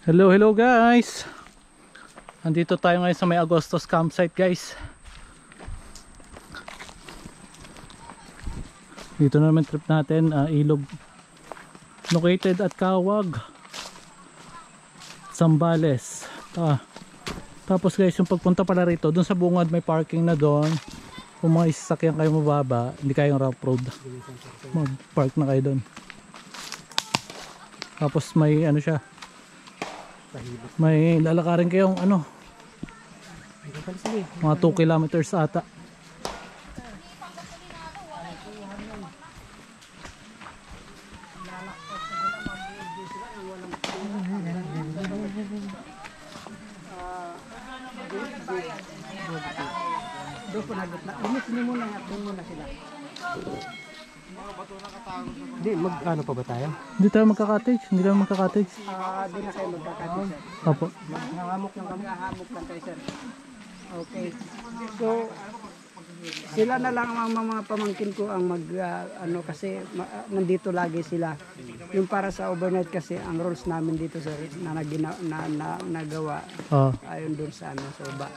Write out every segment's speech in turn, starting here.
Hello, hello guys. Andito tayo ngayon sa may Agostos campsite, guys. Dito na naman trip natin, ilog located at Kawag, Zambales. Tapos guys, yung pagpunta pala rito, dun sa bungad may parking na doon. Kung mga isasakyan kayo mababa, hindi kayong rough road, mag-park na kayo doon. Tapos may ano siya, may lalakarin kayong ano, mga 2 kilometers ata. Hindi, mag-ano pa ba tayo? Hindi tayo magka-cottage, hindi tayo magka-cottage. Di na kayo magkakatid, sir. Opo. Nangamok lang kami. Nangamok lang kayo, sir. Okay. So, sila na lang ang mga pamangkin ko ang ano kasi nandito lagi sila. Yung para sa overnight kasi ang rules namin dito, sir, na nagawa ayon doon sa ano, sa iba.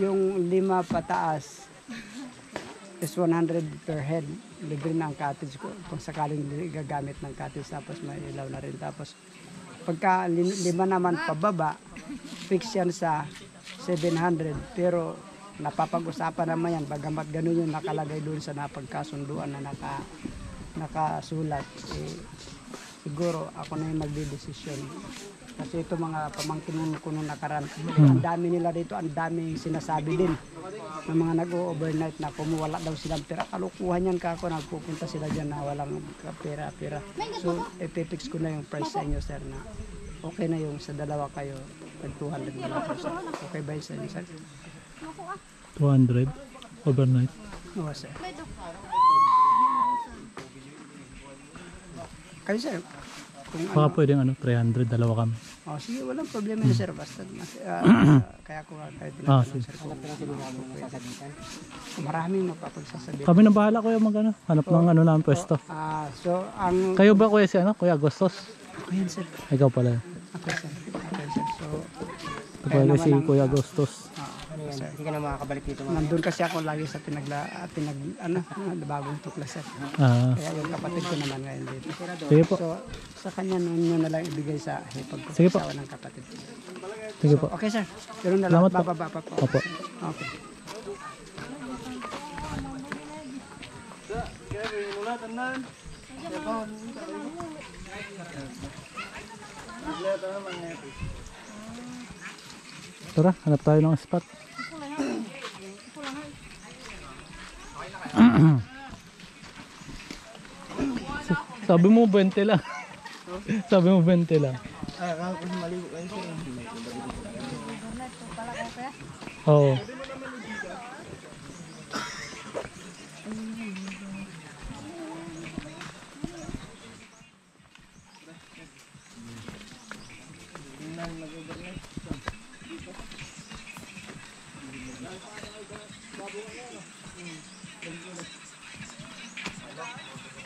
Yung 5 pataas is 100 per head. Libre na ang cottage ko kung sakaling gagamit ng cottage, tapos may ilaw na rin. Tapos pagka 5 naman pababa, fix yan sa 700, pero napapag-usapan naman yan bagamat ganun yung nakalagay doon sa napagkasunduan na nakasulat. Siguro ako na yung magdidesisyon kasi ito mga pamangkin ko nung nakaraan, ang dami nila dito, ang daming sinasabi din ng mga nag-overnight na kumuwala daw silang pera. Kalukuhan yan ka ako, nagpupunta sila dyan na walang pera. So ipipix ko na yung price sa inyo, sir, na okay na yung sa dalawa kayo, tag 200 na lang, sir. Okay ba sa inyo, sir? 200 overnight. Oo, sir. Kayo, sir, kung Baka pwedeng ano, 300, dalawa kami. sige, walang problema na, sir, basta kaya ko kahit Sige. sir, maraming mapapagsasabihin. Kami na bahala, kuya, mag ano, hanap ng ano namin pwesto. So ang Kayo ba, kuya, si ano, kuya Agostos? ako yan, sir. Ikaw pala. Okay, sir. Okay, sir. So Ito pala si kuya Agostos. sir, Hindi ka na makakabalik dito. nandun kasi ako lagi sa bagong tuklas, sir. Kaya yung kapatid ko naman ngayon dito. Sige po. So sa kanya nyo na lang ibigay sa Sige po. pagkasawa ng kapatid. Sige po. Okay, sir. Ganun na lang. Salamat po. Bababa pa po. Opo. Okay. Tara, hanap tayo ng spot. Sabi mo 20 lang. Sabi mo 20 lang. Oo.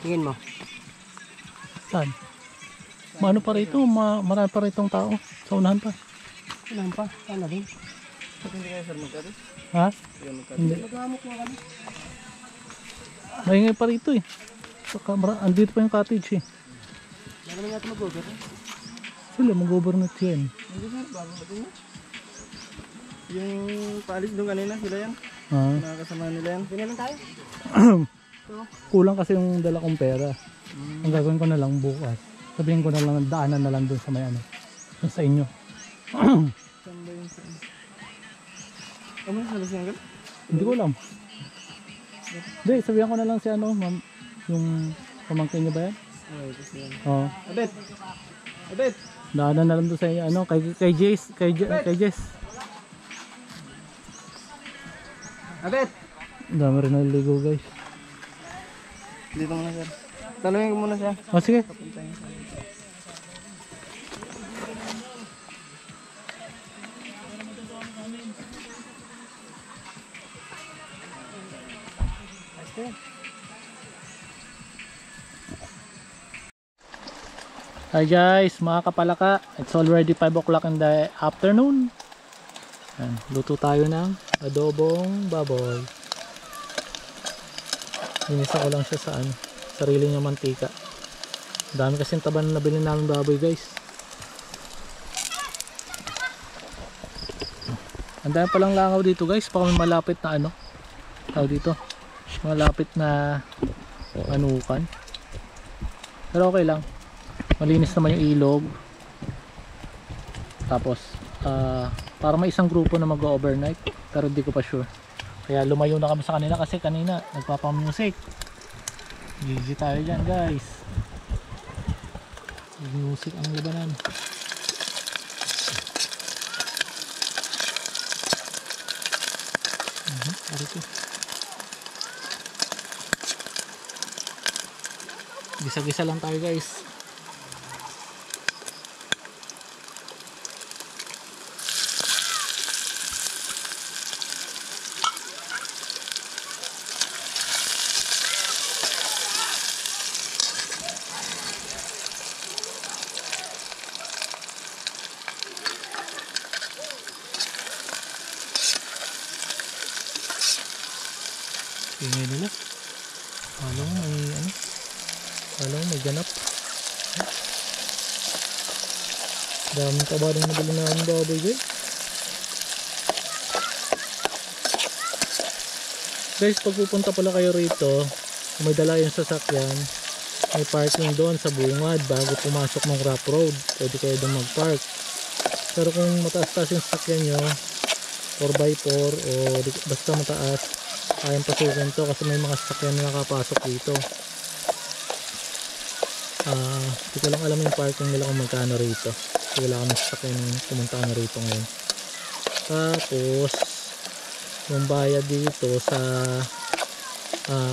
Tingin mo. Saan? Maano pa rito? Marami pa ritong tao. Sa unahan pa. Ilan pa? Ano din? Ha? Hindi. Maingay pa rito eh. Andito pa yung cottage eh. Meron nga ito mag-over. Sila mag-overnight yan. Yung paalis doon kanina, sila yan. Nakakasama nila yan. Pinalang tayo? Kulang kasi yung dala kong pera. Ang gagawin ko na lang bukas, sabihin ko na lang, daanan na lang dun sa may ano, dun sa inyo. Saan ba yun? Ano sa Lasanggal? Hindi ko alam. Hindi, sabihan ko na lang si ano, ma'am, yung pamangkin niyo ba yan? Kasi yan. Oo. Abet! Abet! Daanan na lang dun sa ano, kay Jess, kay Jess. Abet! Dami rin naliligo, guys. Dito muna, sir. Tanungin ko muna siya. O sige. Hi guys, mga kapalaka. It's already 5 o'clock in the afternoon. Ayan, luto tayo ng adobong baboy. Inisa ko lang siya sa sarili niya mantika. Dami kasing taba na nabili namin baboy guys. Ang dami palang langaw dito guys. Baka may malapit na dito. Malapit na anukan. Pero okay lang. Malinis naman yung ilog. Tapos para may isang grupo na mag-overnight. Pero hindi ko pa sure. Kaya lumayo na kami sa kanila kasi kanina nagpapamusic. GG tayo dyan guys. Music ang labanan. Gisa-gisa lang tayo guys. Ingay nila. Alam may ganap. Daming taba rin nabili namin baboy guys. Guys, pag pupunta pala kayo rito, kung may dala yung sasakyan, may parking doon sa bungad bago pumasok ng rough road. Pwede kayo doon mag-park. Pero kung mataas-taas yung sasakyan nyo, 4x4 o basta mataas, kayang pasukin to kasi may mga sasakyan na nakapasok dito. Hindi ko lang alam yung parking nila kung magkano rito kasi wala kami sasakyan pumunta na rito ngayon. Tapos yung bayad dito sa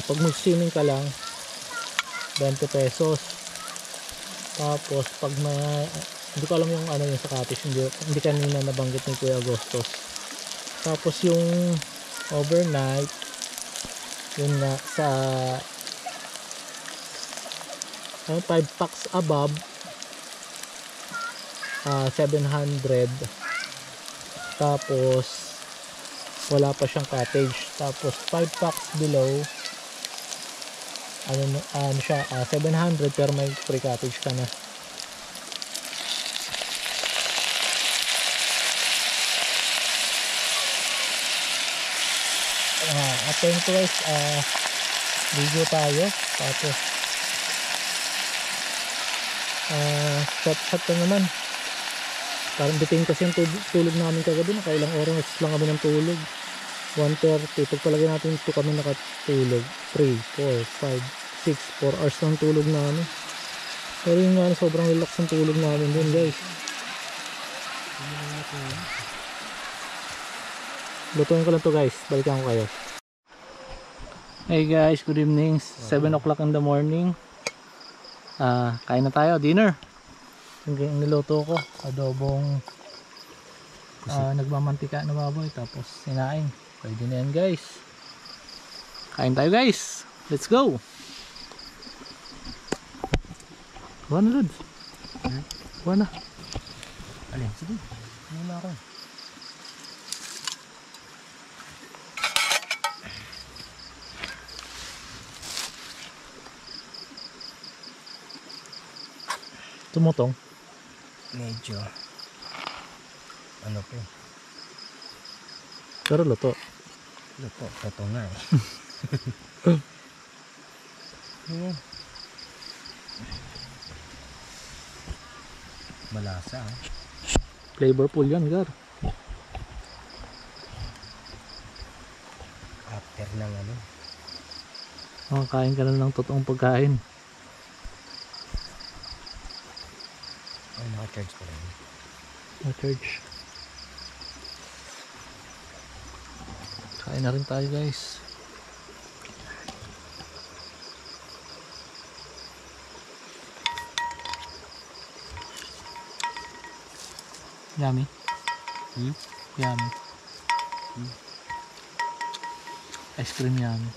pag mag-swimming ka lang 20 pesos. Tapos pag hindi ko alam yung yung sa cottage, hindi kanina nabanggit ni Kuya Agostos. Tapos yung overnight yun nga sa 5 packs above 700. Tapos wala pa siyang cottage. Tapos 5 packs below siya 700 pero may free cottage ka na. After nito guys, video tayo. Tapos shot na naman. Parang bitin kasi yung tulog namin kagabi. Nakailang oras lang kami ng tulog. 1:30. Pag palagay natin ito kami nakatulog 3, 4, 5, 6 4 hours ng tulog namin. Pero yung nga sobrang relax ang tulog namin dun guys. Lutuin ko lang to guys. Balikan ko kayo. Hey guys, good evening. 7 o'clock in the morning. Kain na tayo, dinner. Yung niluto ko, adobong nagmamantika na baboy, tapos sinaing. Pwede na yan guys. Kain tayo guys. Let's go. Kuha na Lods. Kuha na. Alin? Sige. Muna ako. Tumutong. Medyo ano po. Pero luto. Luto nga eh. Malasa eh. Flavorful yan gar. After ng Makakain ka na ng totoong pagkain. ay naka-charge pa rin. Na-charge. Kain na rin tayo guys. Yummy. Yummy. Ice cream yummy.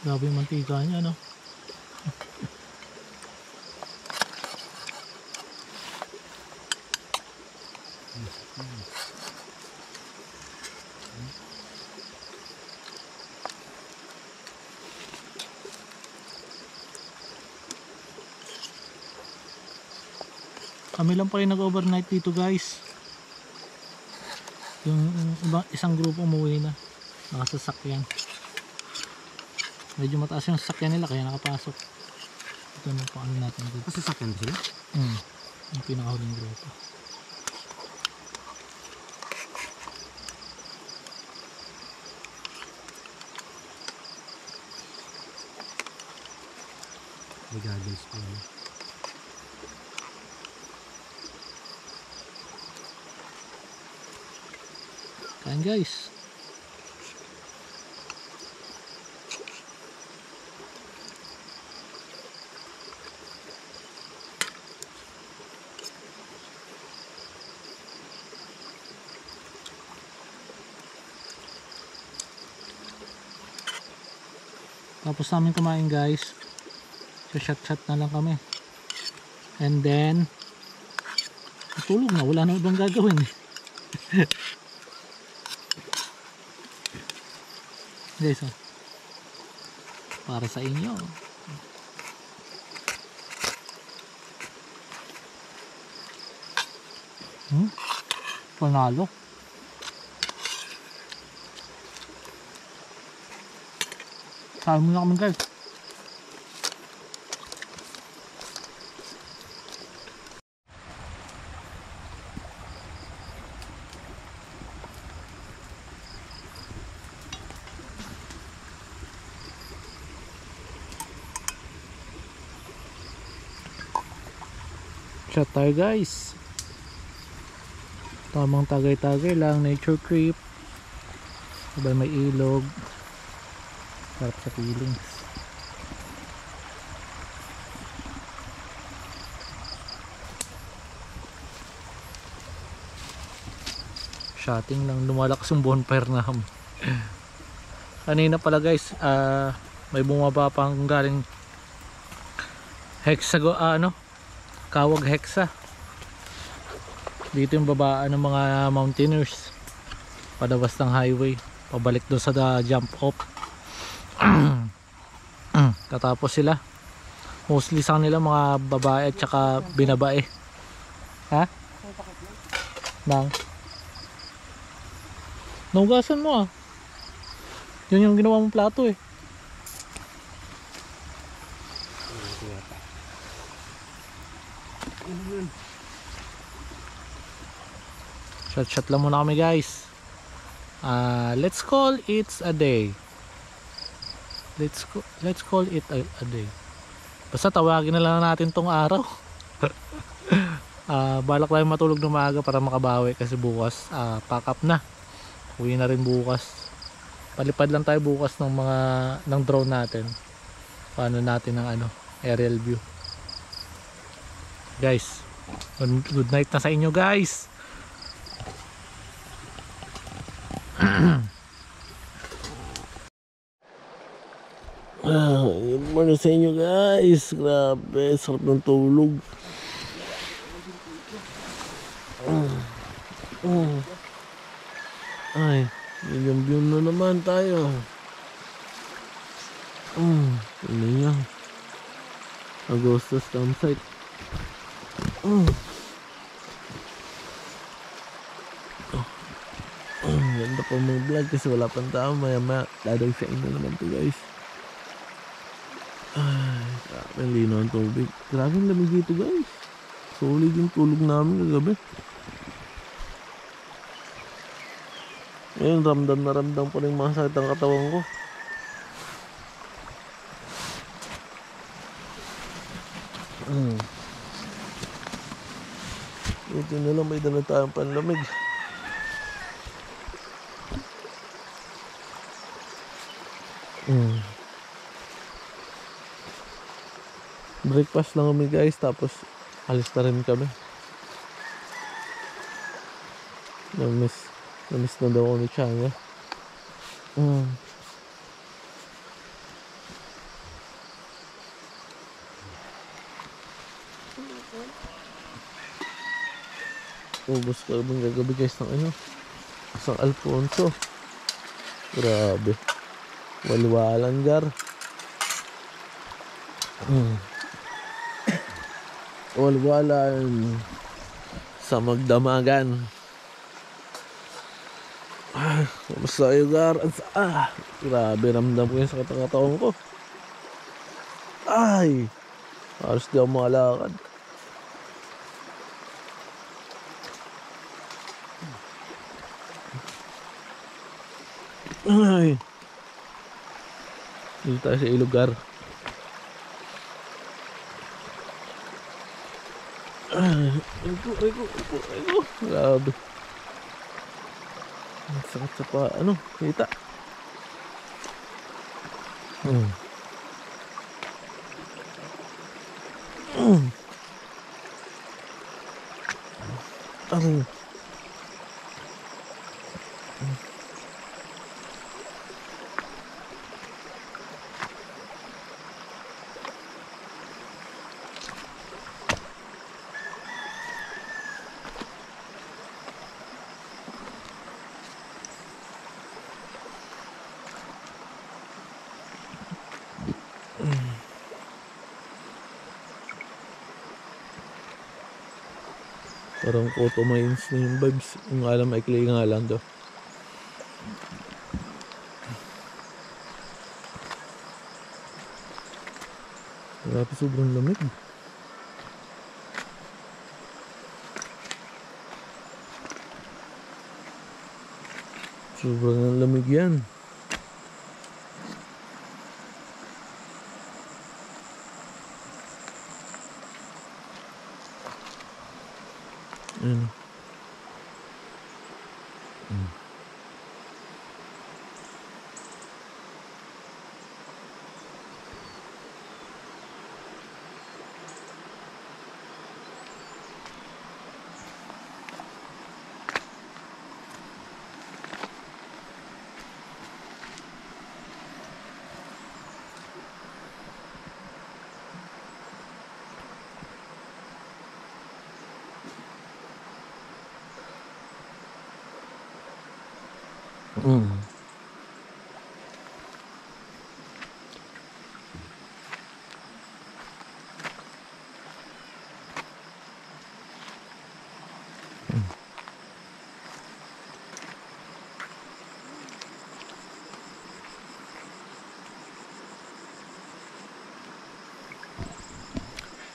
Grabe yung mantika niya, no? Kami lang pa rin nag-overnight dito, guys. Yung isang grupo umuwi na. Nakasasakyan. Medyo mataas yung sasakyan nila kaya nakapasok. Ito na po ano natin dito. Masasakyan ba sila? Yung pinakahuling grupo. May goggles pa yun. Kain, guys. Tapos namin kumain, guys. So shot na lang kami. And then natulog na, wala na ibang gagawin. Guys, oh. Para sa inyo. Panalo. Sabi mo na kami, guys. Shot tayo, guys. Tamang tagay-tagay lang, nature creep. Sabay may ilog. Sarap sa feelings. Shotting lang, lumalakas yung bonfire na kami. Kanina pala, guys, may bumaba pang galing Hexago, Kawag Hexa. Dito yung babaan ng mga mountaineers palabas ng highway pabalik doon sa jump off. Katapos sila, mostly sa kanila mga babae at saka binabae. Ha? Nang naugasan mo, yun yung ginawa mong plato eh. Shot lang muna kami, guys. Let's call it a day. Let's call it a day. Basta tawagin na lang natin tong araw. Balak tayo matulog ng maaga para makabawi kasi bukas pack up na. Uwi na rin bukas. Palipad lang tayo bukas ng drone natin. Paano natin ng aerial view. Guys, good night na sa inyo, guys. Good morning sa inyo, guys. Grabe, sarap ng tulog. Ay, nilambyo na naman tayo. Ano yan? Agustus campsite. Ganda pa mga vlog kasi wala pang tao. Maya dadagsain na naman to, guys. Ay, grabe ang lino ang tubig. Grabe ang lamig dito, guys. Solid yung tulog namin kagabi. Ngayon ramdam na ramdam pa rin mga sakit ang katawan ko. Ito na lang, may dala tayong panlamig. Breakfast lang kami, guys, tapos alis na rin kami. Namiss na daw ako ni Chanya. Ubus ko naman gagabi guys ng ano, San Alfonso. Grabe. Walwalan gar. Walwalan sa Magdamagan. Kamusta kayo gar? Grabe, ramdam ko yung sakit ng katawan ko. Ay, halos di ako makalakad. Ay, dito tayo sa Ilugar. Ay, ay ko. Grabe. Ang sakit sa pa, ano, kita. Aray. Parang Koto Mines na yung vibes. Yung alam, maikli nga lang daw. Grabe, sobrang lamig. Sobrang lamig yan. Ayan.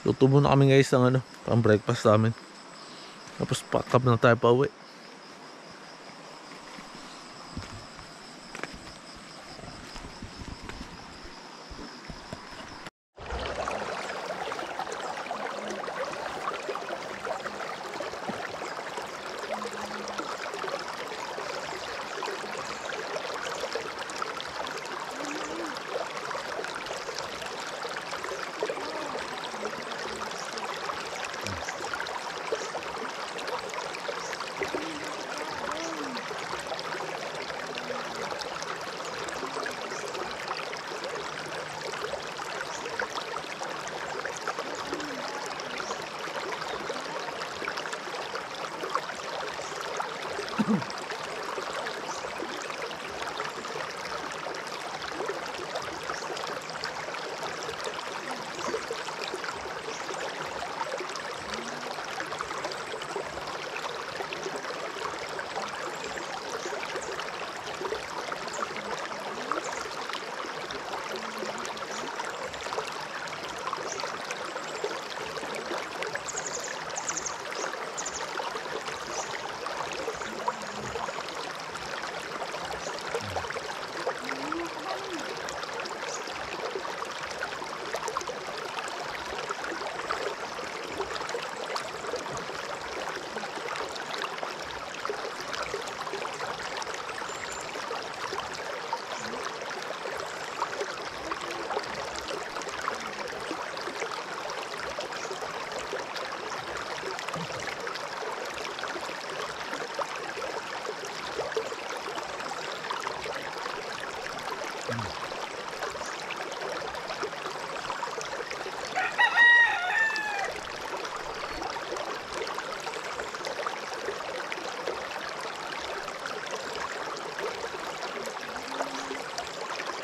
Luto muna kami guys ng ano, pang breakfast namin. Tapos pack up na tayo pa uwi. Mm.